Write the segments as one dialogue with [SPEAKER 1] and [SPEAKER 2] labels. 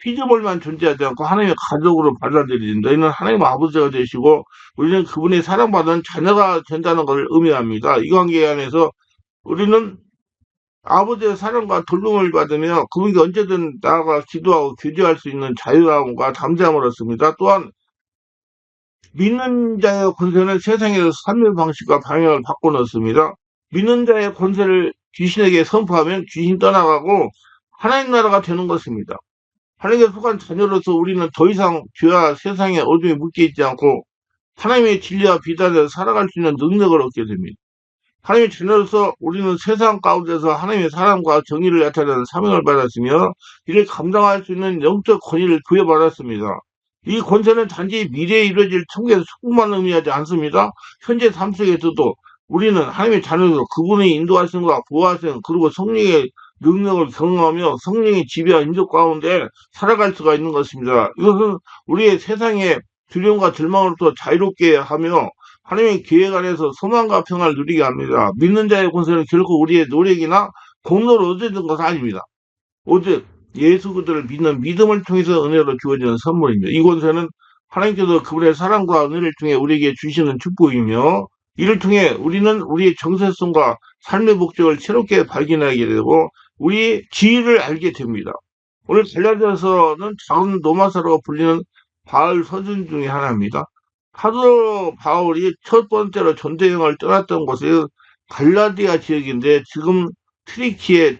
[SPEAKER 1] 피조물만 존재하지 않고 하나님의 가족으로 받아들이는 너희는 하나님 아버지가 되시고 우리는 그분의 사랑받은 자녀가 된다는 것을 의미합니다. 이 관계 안에서 우리는 아버지의 사랑과 돌봄을 받으며 그분께 언제든 나아가 기도하고 교제할 수 있는 자유함과 담대함을 얻습니다. 또한 믿는 자의 권세는 세상에서 삶의 방식과 방향을 바꿔놓습니다. 믿는 자의 권세를 귀신에게 선포하면 귀신 떠나가고 하나님 나라가 되는 것입니다. 하나님께 속한 자녀로서 우리는 더 이상 죄와 세상의 어둠에 묶여 있지 않고 하나님의 진리와 비단에서 살아갈 수 있는 능력을 얻게 됩니다. 하나님의 자녀로서 우리는 세상 가운데서 하나님의 사랑과 정의를 나타내는 사명을 받았으며 이를 감당할 수 있는 영적 권위를 부여받았습니다. 이 권세는 단지 미래에 이루어질 천국의 축복만 의미하지 않습니다. 현재 삶 속에서도 우리는 하나님의 자녀로서 그분의 인도하심과 보호하심 그리고 성령의 능력을 경험하며 성령의 지배와 인도 가운데 살아갈 수가 있는 것입니다. 이것은 우리의 세상의 두려움과 절망으로부터 자유롭게 하며 하나님의 계획 안에서 소망과 평화를 누리게 합니다. 믿는 자의 권세는 결코 우리의 노력이나 공로로 얻어진 것은 아닙니다. 오직 예수 그리스도를 믿는 믿음을 통해서 은혜로 주어지는 선물입니다. 이 권세는 하나님께서 그분의 사랑과 은혜를 통해 우리에게 주시는 축복이며 이를 통해 우리는 우리의 정체성과 삶의 목적을 새롭게 발견하게 되고 우리의 지위를 알게 됩니다. 오늘 갈라디아서는 작은 노마사로 불리는 바울 서신 중에 하나입니다. 사도 바울이 첫 번째로 전대여행을 떠났던 곳이 갈라디아 지역인데 지금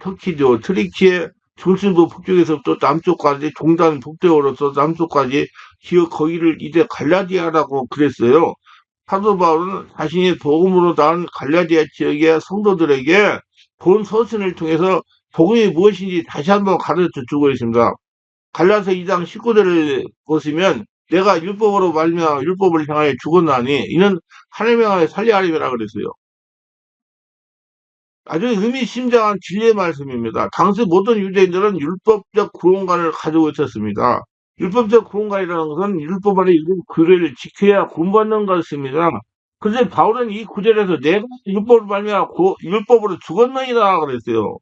[SPEAKER 1] 터키죠. 트리키의 중심부 북쪽에서부터 남쪽까지 종단 북쪽으로서 남쪽까지 지역 거기를 이제 갈라디아라고 그랬어요. 사도 바울은 자신이 복음으로 난 갈라디아 지역의 성도들에게 본 서신을 통해서 복음이 무엇인지 다시 한번 가르쳐 주고 있습니다. 갈라서 2장 19절을 보시면 내가 율법으로 말미암아 율법을 향하여 죽었나니 이는 하나님의 안에 살려 하림이라 그랬어요. 아주 의미심장한 진리의 말씀입니다. 당시 모든 유대인들은 율법적 구원관을 가지고 있었습니다. 율법적 구원관이라는 것은 율법 안에 있는 규례를 지켜야 구원받는 것입니다. 그런데 바울은 이 구절에서 내가 율법으로 말미암아 율법으로 죽었느니라 그랬어요.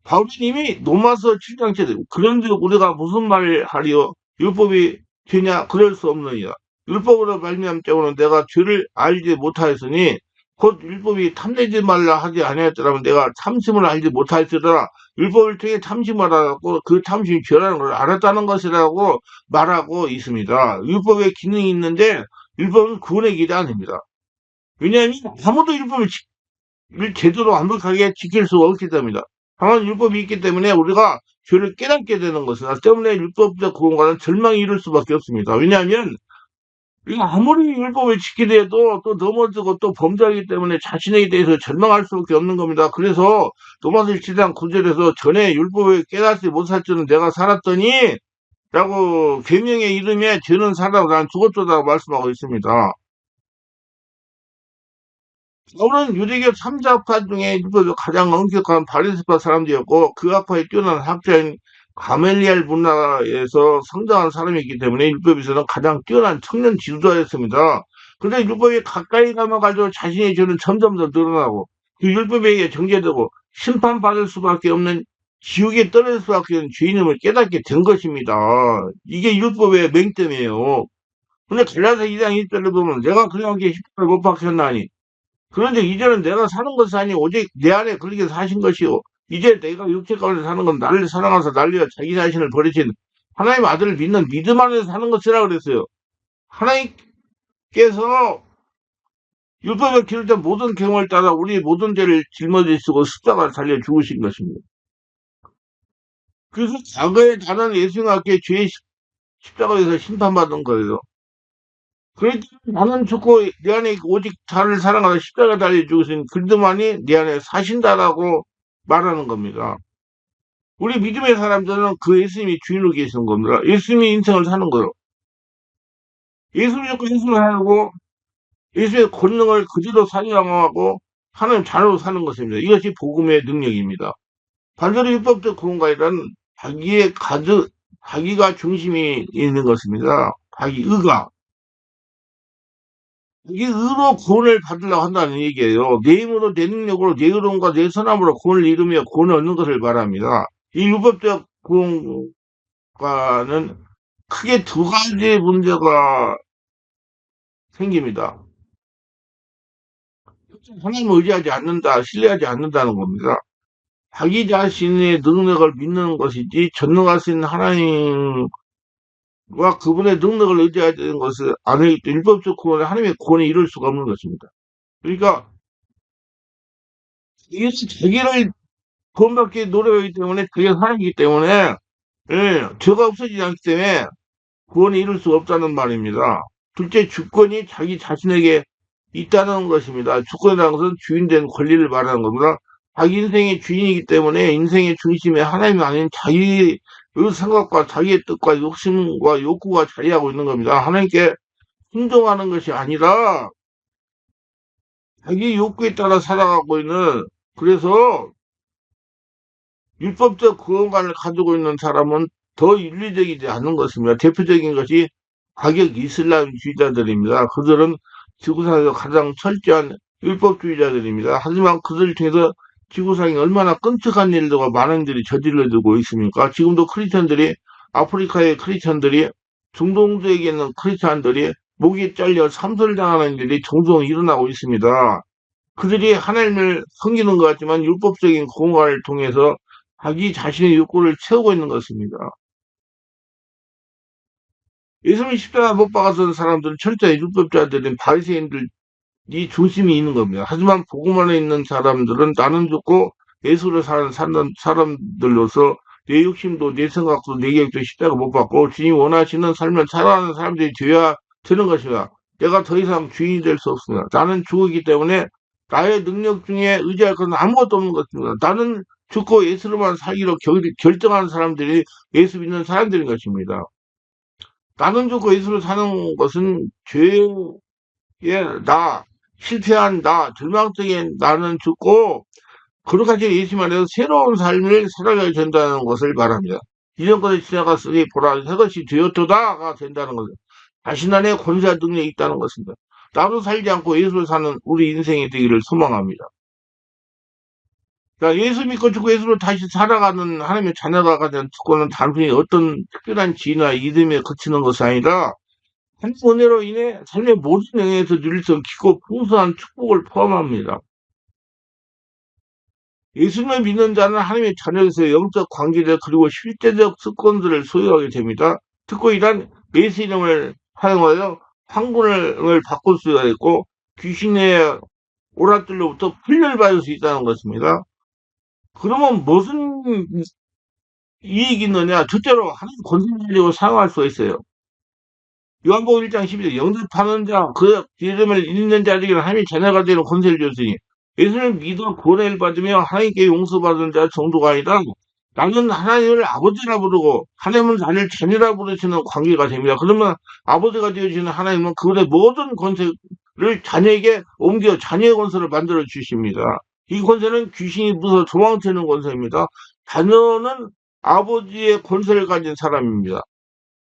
[SPEAKER 1] 바울은 이미 로마서 7장 7절 그런데 우리가 무슨 말을 하리요? 율법이 되냐? 그럴 수 없느니라. 율법으로 말미암 때문에 내가 죄를 알지 못하였으니 곧 율법이 탐내지 말라 하지 아니하였더라면 내가 참심을 알지 못하였으리라. 율법을 통해 참심을 알았고 그 참심이 죄라는 걸 알았다는 것이라고 말하고 있습니다. 율법에 기능이 있는데 율법은 구원의 길이 아닙니다. 왜냐하면 아무도 율법을 제대로 완벽하게 지킬 수가 없기 때문이다. 다만 율법이 있기 때문에 우리가 죄를 깨닫게 되는 것이다. 때문에 율법적 구원과는 절망이 이룰 수밖에 없습니다. 왜냐하면 우리가 아무리 율법을 지키려 해도 또 넘어지고 또 범죄하기 때문에 자신에게 대해서 절망할 수밖에 없는 겁니다. 그래서 로마서 7장 9절에서 전에 율법을 깨닫지 못할 줄은 내가 살았더니 라고 계명의 이름에 죄는 살아도 난 죽었도다 말씀하고 있습니다. 바울은 유대교 3자파 중에 가장 엄격한 바리새파 사람들이었고 그 학파에 뛰어난 학자인 가멜리엘 문화에서 성장한 사람이기 때문에 율법에서는 가장 뛰어난 청년 지도자였습니다. 그런데 율법에 가까이 가면가지고 자신의 죄는 점점 더 늘어나고 그 율법에게 정죄되고 심판받을 수밖에 없는 지옥에 떨어질 수밖에 없는 죄인임을 깨닫게 된 것입니다. 이게 율법의 맹점이에요. 근데 갈라디아 2장 1절을 보면 내가 그렇게 십자가에 못 박혔나니 그런데 이제는 내가 사는 것이 아니 오직 내 안에 그렇게 사신 것이요. 이제 내가 육체 가운데 사는 건 나를 사랑하사 날려 자기 자신을 버리신 하나님 아들을 믿는 믿음 안에서 사는 것이라 그랬어요. 하나님께서 율법을 기록된 모든 경험을 따라 우리 모든 죄를 짊어지시고 십자가를 달려 죽으신 것입니다. 그래서 과거에 다른 예수님과 함께 죄의 십자가에서 심판받은 거예요. 그러니까 나는 죽고 내 안에 오직 자를 사랑하는 십자가 달려 죽으신 그리스도만이 내 안에 사신다라고 말하는 겁니다. 우리 믿음의 사람들은 그 예수님이 주인으로 계시는 겁니다. 예수님이 인생을 사는 거예요. 예수 믿고 예수를 하고 예수의 권능을 그대로 사용하고 하나님 자녀로 사는 것입니다. 이것이 복음의 능력입니다. 반대로 율법적 구원가이란 자기가 중심이 있는 것입니다. 자기 의가. 이게 의로 구원을 받으려고 한다는 얘기예요. 내 힘으로, 내 능력으로, 내 의로움과 내 선함으로 구원을 이루며 구원을 얻는 것을 말합니다. 이 율법적 구원, 가는 크게 두 가지 문제가 생깁니다. 하나님을 의지하지 않는다, 신뢰하지 않는다는 겁니다. 자기 자신의 능력을 믿는 것이지 전능하신 하나님과 그분의 능력을 의지해야 되는 것을 아니 율법적 구원에 하나님의 구원에 이룰 수가 없는 것입니다. 그러니까 이게 자기를 구원받기 노력하기 때문에 그게 사랑이기 때문에 죄가 없어지지 않기 때문에 구원에 이룰 수 없다는 말입니다. 둘째 주권이 자기 자신에게 있다는 것입니다. 주권이라는 것은 주인된 권리를 말하는 겁니다. 자기 인생의 주인이기 때문에 인생의 중심에 하나님이 아닌 자기의 생각과 자기의 뜻과 욕심과 욕구가 자리하고 있는 겁니다. 하나님께 순종하는 것이 아니라 자기 욕구에 따라 살아가고 있는 그래서 율법적 구원관을 가지고 있는 사람은 더 윤리적이지 않은 것입니다. 대표적인 것이 과격 이슬람주의자들입니다. 그들은 지구상에서 가장 철저한 율법주의자들입니다. 하지만 그들 중에서 지구상에 얼마나 끔찍한 일들과 많은 일들이 저질러지고 있습니까? 지금도 크리스천들이 아프리카의 크리스천들이 중동주에게 있는 크리스천들이 목이 잘려 삼설당하는 일이 종종 일어나고 있습니다. 그들이 하나님을 섬기는 것 같지만 율법적인 공간을 통해서 자기 자신의 욕구를 채우고 있는 것입니다. 예수님 십자가 못 박아선 사람들은 철저히 율법자들인 바리새인들이 중심이 있는 겁니다. 하지만 복음 안에 있는 사람들은 나는 죽고 예수를 사는 사람들로서 내 욕심도 내 생각도 내 계획도 십자가 못 받고 주님이 원하시는 삶을 살아가는 사람들이 되어야 되는 것입니다. 내가 더 이상 주인이 될 수 없습니다. 나는 죽었기 때문에 나의 능력 중에 의지할 것은 아무것도 없는 것입니다. 나는 죽고 예수로만 살기로 결정하는 사람들이 예수 믿는 사람들인 것입니다. 나는 죽고 예수로 사는 것은 죄의 나, 실패한 나, 절망적인 나는 죽고 거룩하신 예수만 해서 새로운 삶을 살아가야 된다는 것을 말합니다. 이전 것이 지나갔으니 보라 새 것이 되었도다가 된다는 것을 자신 안에 권세와 능력이 있다는 것입니다. 나도 살지 않고 예수를 사는 우리 인생이 되기를 소망합니다. 그러니까 예수 믿고 죽고 예수로 다시 살아가는 하나님의 자녀가 가진 축복은 단순히 어떤 특별한 지위나 이름에 그치는 것이 아니라 하나님 은혜로 인해 삶의 모든 영역에서 누릴 수 있는 깊고 풍성한 축복을 포함합니다. 예수님을 믿는 자는 하나님의 자녀에서 영적 관계들 그리고 실제적 습관들을 소유하게 됩니다. 특히 이란 예수 이름을 사용하여 황군을 바꿀 수가 있고 귀신의 오랏들로부터 풀려를 받을 수 있다는 것입니다. 그러면 무슨 이익이 있느냐? 첫째로 하나님 권세를 가지고 사용할 수가 있어요. 요한복음 1장 12절 영접하는 자, 그 이름을 읽는 자에게는 하나님의 자녀가 되는 권세를 줬으니 예수를 믿어 구원을 받으며 하나님께 용서받은 자 정도가 아니라 나는 하나님을 아버지라 부르고 하나님은 나를 자녀라 부르시는 관계가 됩니다. 그러면 아버지가 되어주시는 하나님은 그분의 모든 권세를 자녀에게 옮겨 자녀의 권세를 만들어 주십니다. 이 권세는 귀신이 무서워 도망치는 권세입니다. 자녀는 아버지의 권세를 가진 사람입니다.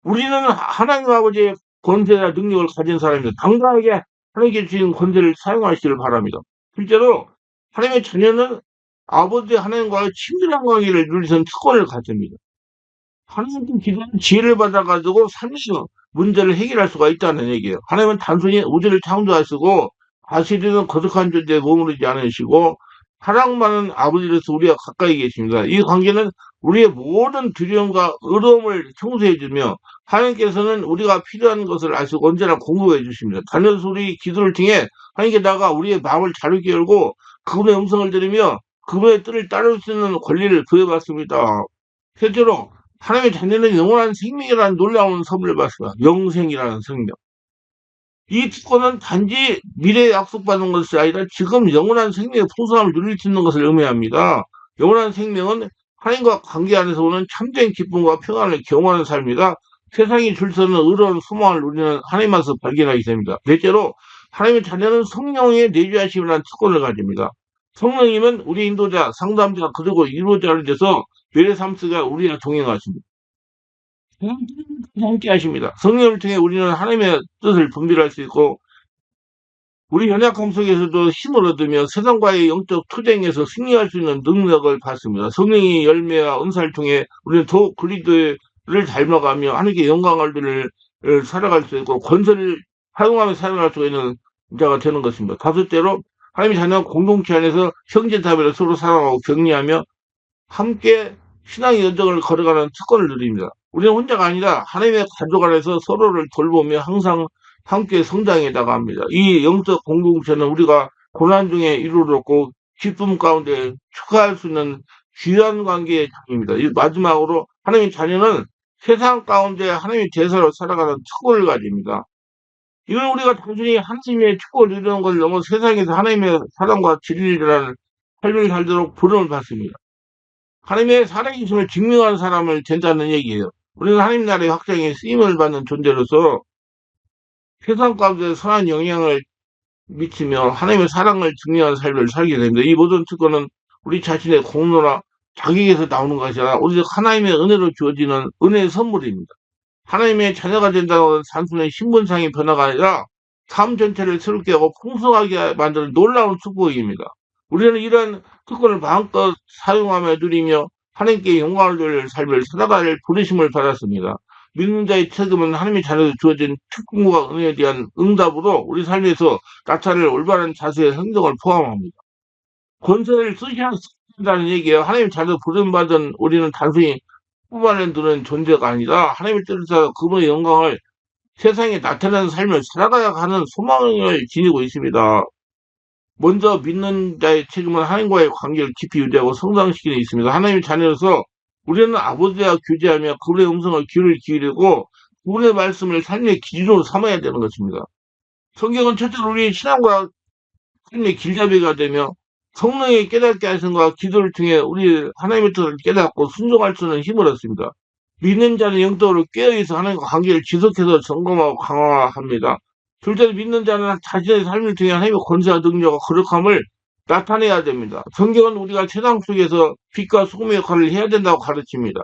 [SPEAKER 1] 우리는 하나님 아버지의 권세나 능력을 가진 사람입니다. 당당하게 하나님께 주신 권세를 사용하시기를 바랍니다. 실제로 하나님의 자녀는 아버지 하나님과의 친밀한 관계를 누리는 특권을 가집니다. 하나님께 기도하는 지혜를 받아가지고 삶의 문제를 해결할 수가 있다는 얘기예요. 하나님은 단순히 우주를 창조하시고 다스리는 거룩한 존재에 머무르지 않으시고 사랑 많은 아버지로서 우리가 가까이 계십니다. 이 관계는 우리의 모든 두려움과 어려움을 청소해주며 하나님께서는 우리가 필요한 것을 아시고 언제나 공급해 주십니다. 자녀 소리 기도를 통해 하나님께 나가 우리의 마음을 자유케 열고 그분의 음성을 들으며 그분의 뜻을 따를 수 있는 권리를 부여받습니다. 실제로 하나님의 자녀는 영원한 생명이라는 놀라운 선물을 받습니다. 영생이라는 생명. 이 특권은 단지 미래에 약속받은 것이 아니라 지금 영원한 생명의 풍성함을 누릴 수 있는 것을 의미합니다. 영원한 생명은 하나님과 관계 안에서 오는 참된 기쁨과 평안을 경험하는 삶이다. 세상이 줄 수 없는 의로운 소망을 누리는 하나님만서 발견하게 됩니다. 넷째로 하나님의 자녀는 성령의 내주하심이라는 특권을 가집니다. 성령님은 우리 인도자, 상담자, 그리고 이루자를 돼서 미래 삶속에 우리와 동행하십니다. 함께 하십니다. 성령을 통해 우리는 하나님의 뜻을 분별할 수 있고 우리 연약함 속에서도 힘을 얻으며 세상과의 영적 투쟁에서 승리할 수 있는 능력을 받습니다. 성령의 열매와 은사를 통해 우리는 더욱 그리스도를 닮아가며 하나님께 영광을 살아갈 수 있고 권세를 사용하며 살아갈 수 있는 자가 되는 것입니다. 다섯째로 하나님의 자녀 공동체 안에서 형제자매로 서로 사랑하고 격려하며 함께 신앙의 여정을 걸어가는 특권을 누립니다. 우리는 혼자가 아니라 하나님의 가족 안에서 서로를 돌보며 항상 함께 성장해 나갑니다. 이 영적 공동체는 우리가 고난 중에 이루었고 기쁨 가운데 축하할 수 있는 귀한 관계의 장입니다. 마지막으로 하나님의 자녀는 세상 가운데 하나님의 제사로 살아가는 특권을 가집니다. 이건 우리가 단순히 하나님의 축복을 누리는 것을 넘어 세상에서 하나님의 사랑과 진리라는 삶을 살도록 부름을 받습니다. 하나님의 살아계심을 증명하는 사람을 된다는 얘기예요. 우리는 하나님 나라의 확장에 쓰임을 받는 존재로서 세상 가운데 선한 영향을 미치며 하나님의 사랑을 증명하는 삶을 살게 됩니다. 이 모든 특권은 우리 자신의 공로나 자격에서 나오는 것이 아니라 오직 하나님의 은혜로 주어지는 은혜의 선물입니다. 하나님의 자녀가 된다는 것은 단순히 신분상의 변화가 아니라 삶 전체를 새롭게 하고 풍성하게 만드는 놀라운 축복입니다. 우리는 이러한 특권을 마음껏 사용하며 누리며 하나님께 영광을 돌릴 삶을 살아갈 부르심을 받았습니다. 믿는 자의 책임은 하나님의 자녀에게 주어진 특권과 은혜에 대한 응답으로 우리 삶에서 나타낼 올바른 자세의 행동을 포함합니다. 권세를 쓰셔야 한다는 얘기예요. 하나님 자녀 부름받은 우리는 단순히 뽑아내 두는 존재가 아니라 하나님의 뜻에서 그분의 영광을 세상에 나타내는 삶을 살아가야 하는 소망을 지니고 있습니다. 먼저 믿는 자의 책임은 하나님과의 관계를 깊이 유지하고 성장시키는 데 있습니다. 하나님의 자녀로서 우리는 아버지와 교제하며 그분의 음성을 귀를 기울이고 그분의 말씀을 삶의 기준으로 삼아야 되는 것입니다. 성경은 첫째로 우리 신앙과 삶의 길잡이가 되며 성령의 깨닫게 하심과 기도를 통해 우리 하나님의 뜻을 깨닫고 순종할 수 있는 힘을 얻습니다. 믿는 자는 영적으로 깨어있어 하나님과 관계를 지속해서 점검하고 강화합니다. 둘째로 믿는 자는 자신의 삶을 통해 하나님의 권세와 능력과 거룩함을 나타내야 됩니다. 성경은 우리가 세상 속에서 빛과 소금의 역할을 해야 된다고 가르칩니다.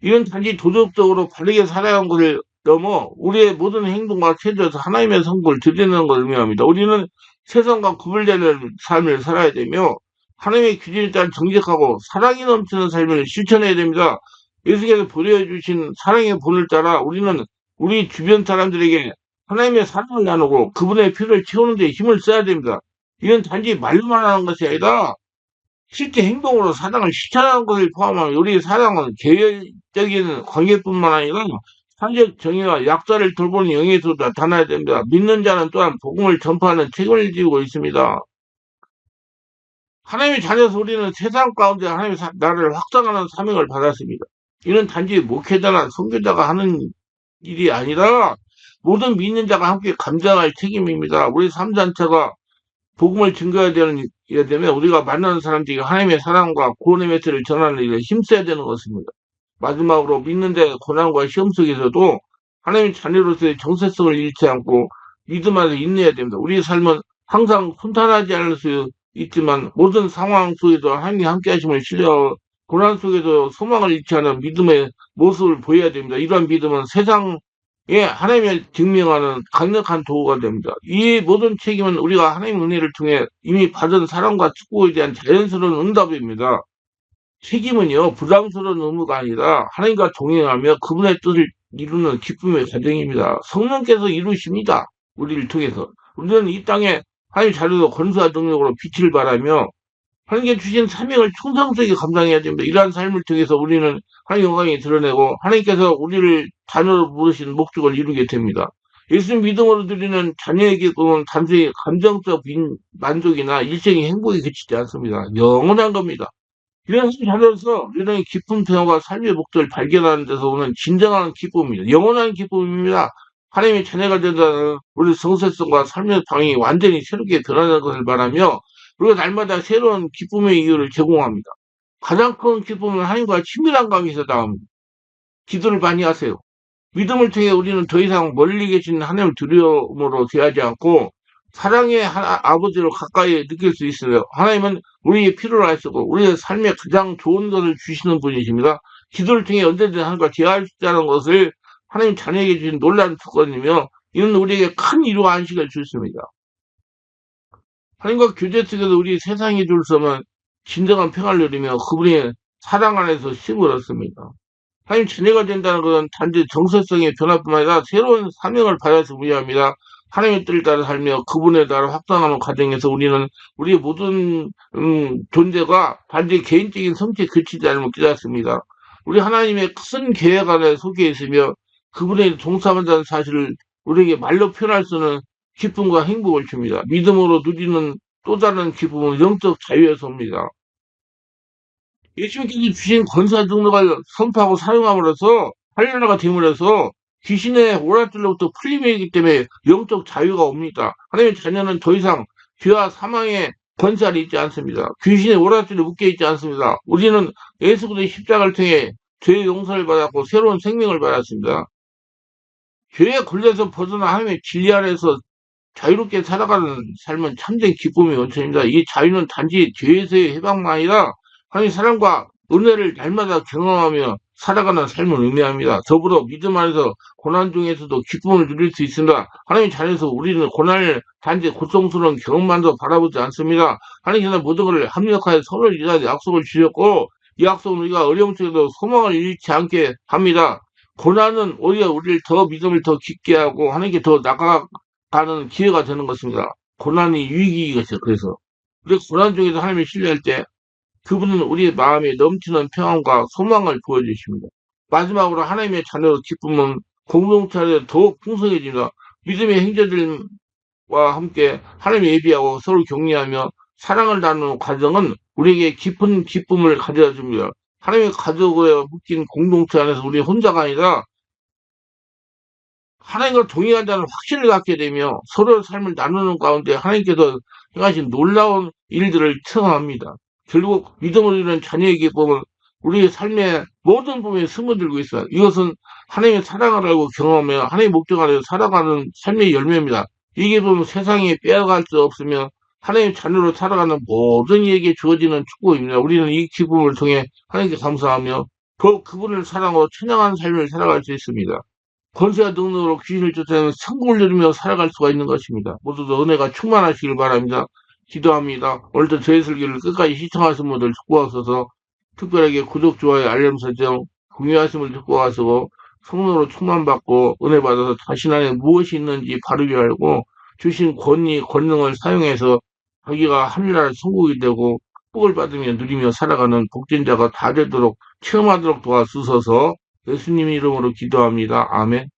[SPEAKER 1] 이런 단지 도덕적으로 바르게 살아야 하는 것을 넘어 우리의 모든 행동과 태도에서 하나님의 성부를 드리는 것을 의미합니다. 우리는 세상과 구별되는 삶을 살아야 되며 하나님의 규정에 따라 정직하고 사랑이 넘치는 삶을 실천해야 됩니다. 예수께서 보여주신 사랑의 본을 따라 우리는 우리 주변 사람들에게 하나님의 사랑을 나누고 그분의 피를 채우는 데 힘을 써야 됩니다. 이건 단지 말로만 하는 것이 아니라 실제 행동으로 사랑을 실천하는 것을 포함하면 우리 사랑은 개별적인 관계뿐만 아니라 사회적 정의와 약자를 돌보는 영역에서도 나타나야 됩니다. 믿는 자는 또한 복음을 전파하는 책임을 지고 있습니다. 하나님의 자녀에서 우리는 세상 가운데 하나님의 나라를 확장하는 사명을 받았습니다. 이는 단지 목회자나 선교자가 하는 일이 아니라 모든 믿는 자가 함께 감당할 책임입니다. 우리 삶 전체가 복음을 증거해야 되면 우리가 만나는 사람들에게 하나님의 사랑과 구원의 메시지를 전하는 일에 힘써야 되는 것입니다. 마지막으로 믿는 자의 고난과 시험 속에서도 하나님의 자녀로서의 정체성을 잃지 않고 믿음 안에서 인내해야 됩니다. 우리의 삶은 항상 순탄하지 않을 수 있지만 모든 상황 속에도 하나님이 함께 하심을 신뢰하고 고난 속에도 소망을 잃지 않은 믿음의 모습을 보여야 됩니다. 이러한 믿음은 세상에 하나님을 증명하는 강력한 도구가 됩니다. 이 모든 책임은 우리가 하나님의 은혜를 통해 이미 받은 사랑과 축복에 대한 자연스러운 응답입니다. 책임은요, 부담스러운 의무가 아니라 하나님과 동행하며 그분의 뜻을 이루는 기쁨의 과정입니다. 성령께서 이루십니다. 우리를 통해서. 우리는 이 땅에 하나님 자녀도 권수와 능력으로 빛을 발하며 하나님께 주신 사명을 충성스럽게 감당해야 됩니다. 이러한 삶을 통해서 우리는 하나님 영광이 드러내고 하나님께서 우리를 자녀로 부르신 목적을 이루게 됩니다. 예수님 믿음으로 드리는 자녀의 기쁨은 단순히 감정적 만족이나 일생의 행복에 그치지 않습니다. 영원한 겁니다. 이런 자녀로서 우리는 깊은 평화와 삶의 목적을 발견하는 데서 오는 진정한 기쁨입니다. 영원한 기쁨입니다. 하나님의 자녀가 된다는 우리 정체성과 삶의 방향이 완전히 새롭게 드러나는 것을 말하며 우리가 날마다 새로운 기쁨의 이유를 제공합니다. 가장 큰 기쁨은 하나님과 친밀한 관계에서 나옵니다. 기도를 많이 하세요. 믿음을 통해 우리는 더 이상 멀리 계신 하나님을 두려움으로 대하지 않고 사랑의 아버지로 가까이 느낄 수 있어요. 하나님은 우리의 필요로 하시고 우리의 삶에 가장 좋은 것을 주시는 분이십니다. 기도를 통해 언제든 하나님과 대화할 수 있다는 것을 하나님 자녀에게 주신 놀라운 특권이며 이는 우리에게 큰 위로와 안식을 주십니다. 하나님과 교제 속에서 우리 세상에 줄 수 없는 진정한 평화를 누리며 그분의 사랑 안에서 힘을 얻습니다. 하나님 자녀가 된다는 것은 단지 정서성의 변화뿐만 아니라 새로운 사명을 받아서 의미합니다. 하나님의 뜻을 따라 살며 그분에 따라 확장하는 과정에서 우리는 우리의 모든 존재가 단지 개인적인 성취에 그치지 않음을 깨닫습니다. 우리 하나님의 큰 계획 안에 속해 있으며 그분의 동참한다는 사실을 우리에게 말로 표현할 수 없는 기쁨과 행복을 줍니다. 믿음으로 누리는 또 다른 기쁨은 영적 자유에서 옵니다. 예수님께서 주신 권세 능력을 선포하고 사용함으로써 할례나가 됨으로써 귀신의 오랏줄로부터 풀림이 있기 때문에 영적 자유가 옵니다. 하나님의 자녀는 더 이상 죄와 사망의 권세 아래 있지 않습니다. 귀신의 오랏줄에 묶여 있지 않습니다. 우리는 예수 그리스도의 십자가를 통해 죄의 용서를 받았고 새로운 생명을 받았습니다. 죄의 권세에서 벗어나 하나님의 진리 안에서 자유롭게 살아가는 삶은 참된 기쁨의 원천입니다. 이 자유는 단지 죄에서의 해방만 아니라 하나님 사랑과 은혜를 날마다 경험하며 살아가는 삶을 의미합니다. 더불어 믿음 안에서 고난 중에서도 기쁨을 누릴 수 있습니다. 하나님 자녀에서 우리는 고난을 단지 고통스러운 경험만도 바라보지 않습니다. 하나님께서 모든 것을 합력하여 서로를 위하여 약속을 주셨고 이 약속은 우리가 어려움 속에도 소망을 잃지 않게 합니다. 고난은 오히려 우리를 더 믿음을 더 깊게 하고 하나님께 더 나아가는 기회가 되는 것입니다. 고난이 유익이 것이죠. 그래서 우리가 고난 중에서 하나님을 신뢰할 때 그분은 우리의 마음에 넘치는 평안과 소망을 보여주십니다. 마지막으로 하나님의 자녀로 기쁨은 공동체 안에 더욱 풍성해집니다. 믿음의 형제들과 함께 하나님을 예비하고 서로 격려하며 사랑을 나누는 과정은 우리에게 깊은 기쁨을 가져다 줍니다. 하나님의 가족에 묶인 공동체 안에서 우리 혼자가 아니라 하나님과 동행한다는 확신을 갖게 되며 서로의 삶을 나누는 가운데 하나님께서 행하신 놀라운 일들을 체험합니다. 결국 믿음으로 이루는 자녀의 기쁨은 우리의 삶의 모든 부분에 스며들고 있어요. 이것은 하나님의 사랑을 알고 경험하며 하나님의 목적 안에서 살아가는 삶의 열매입니다. 이 기쁨은 세상에 빼앗갈 수 없으며 하나님의 자녀로 살아가는 모든 이에게 주어지는 축복입니다. 우리는 이 기쁨을 통해 하나님께 감사하며 더욱 그분을 사랑하고 찬양하는 삶을 살아갈 수 있습니다. 권세와 능력으로 귀신을 쫓아내는 성공을 누리며 살아갈 수가 있는 것입니다. 모두도 은혜가 충만하시길 바랍니다. 기도합니다. 오늘도 저희 설교를 끝까지 시청하신 분들 축복하소서. 특별하게 구독, 좋아요, 알림 설정, 공유하심을 축복하시고 성령으로 충만받고 은혜 받아서 자신 안에 무엇이 있는지 바르게 알고 주신 권위, 권능을 사용해서 자기가 하늘나라 천국이 되고 복을 받으며 누리며 살아가는 복된 자가 다 되도록 체험하도록 도와주소서. 예수님 이름으로 기도합니다. 아멘.